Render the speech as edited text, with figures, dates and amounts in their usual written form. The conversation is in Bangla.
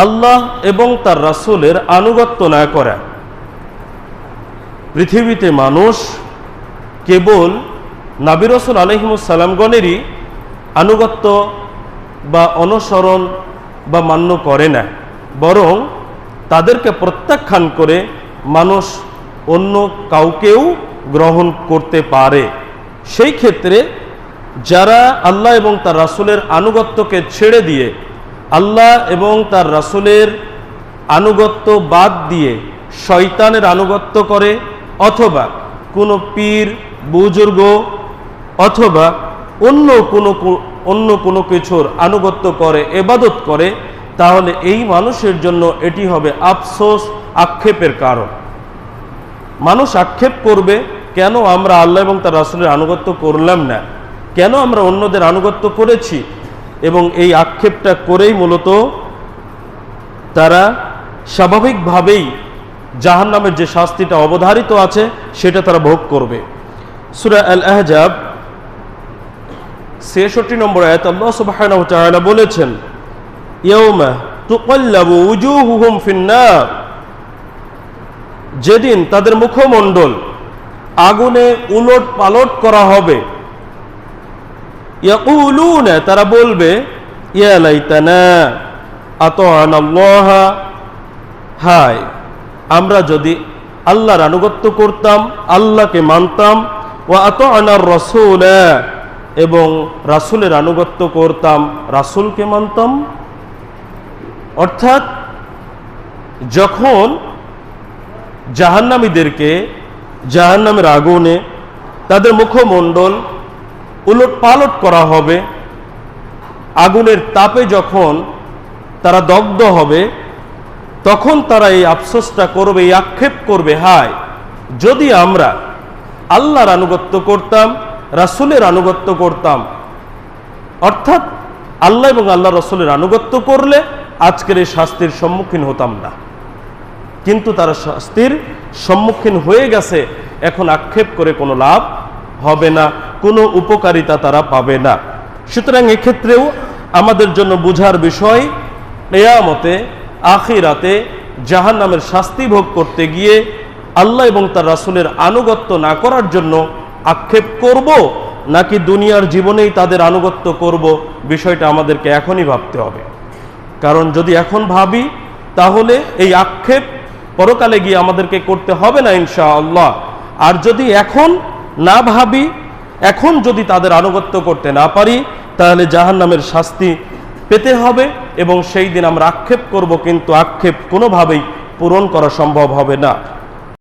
আল্লাহ এবং তার রাসূলের আনুগত্য না করা। পৃথিবীতে মানুষ কেবল নবী রাসূল আলাইহিমুস সালামগণেরই আনুগত্য বা অনুসরণ বা মান্য করে না, বরং তাদেরকে প্রত্যাখ্যান করে মানুষ অন্য কাউকেও গ্রহণ করতে পারে। সেই ক্ষেত্রে যারা আল্লাহ এবং তার রাসূলের আনুগত্যকে ছেড়ে দিয়ে আল্লাহ এবং তার রাসূলের আনুগত্য বাদ দিয়ে শয়তানের আনুগত্য করে, অথবা কোনো পীর বুজুর্গ অথবা অন্য কোনো কিছুর আনুগত্য করে, ইবাদত করে, তাহলে এই মানুষের জন্য এটি হবে আফসোস, আক্ষেপের কারণ। মানুষ আক্ষেপ করবে, কেন আমরা আল্লাহ এবং তার রাসূলের আনুগত্য করলাম না, কেন আমরা অন্যদের আনুগত্য করেছি, এবং এই আক্ষেপটা করেই মূলত তারা স্বাভাবিকভাবেই জাহান্নামের যে শাস্তিটা অবধারিত আছে সেটা তারা ভোগ করবে। সূরা আল আহজাব ৬৬ নম্বর আয়াত আল্লাহ সুবহানাহু ওয়া তাআলা বলেছেন, ইয়াউমা তুকাল্লাবু উজুহুহুম ফিন-নার, যেদিন তাদের মুখমণ্ডল আগুনে উলট পালট করা হবে। ইয়াকুলুনা, তারা বলবে, ইয়া লাইতানা আতা'না আল্লাহ, হায় আমরা যদি আল্লাহর আনুগত্য করতাম, আল্লাহকে মানতাম, ওয়া আতা'নার রাসূল, এবং রাসূলের আনুগত্য করতাম, রাসূলকে মানতাম। অর্থাৎ যখন জাহান্নামীদেরকে জাহান্নামের আগুনে তাদের মুখমণ্ডল উলট পালট করা হবে, আগুনের তাপে যখন তারা দগ্ধ হবে, তখন তারা এই আফসোসটা করবে, এই আক্ষেপ করবে, হায় যদি আমরা আল্লাহর আনুগত্য করতাম, রাসূলের আনুগত্য করতাম। অর্থাৎ আল্লাহ এবং আল্লাহ রাসূলের আনুগত্য করলে আজকের এই শাস্তির সম্মুখীন হতাম না, কিন্তু তারা শাস্তির সম্মুখীন হয়ে গেছে। এখন আক্ষেপ করে কোনো লাভ হবে না, কোনো উপকারিতা তারা পাবে না। সুতরাং এক্ষেত্রেও আমাদের জন্য বুঝার বিষয়, কিয়ামতে আখিরাতে জাহান্নামের শাস্তি ভোগ করতে গিয়ে আল্লাহ এবং তার রাসূলের আনুগত্য না করার জন্য আক্ষেপ করব, নাকি দুনিয়ার জীবনেই তাদের আনুগত্য করব, বিষয়টা আমাদেরকে এখনই ভাবতে হবে। কারণ যদি এখন ভাবি, তাহলে এই আক্ষেপ পরকালে গিয়ে আমাদেরকে করতে হবে না ইনশাআল্লাহ। আর যদি এখন না ভাবি, এখন যদি তাদের আনুগত্য করতে না পারি, তাহলে জাহান্নামের শাস্তি পেতে হবে, এবং সেই দিন আমরা আক্ষেপ করব, কিন্তু আক্ষেপ কোনোভাবেই পূরণ করা সম্ভব হবে না।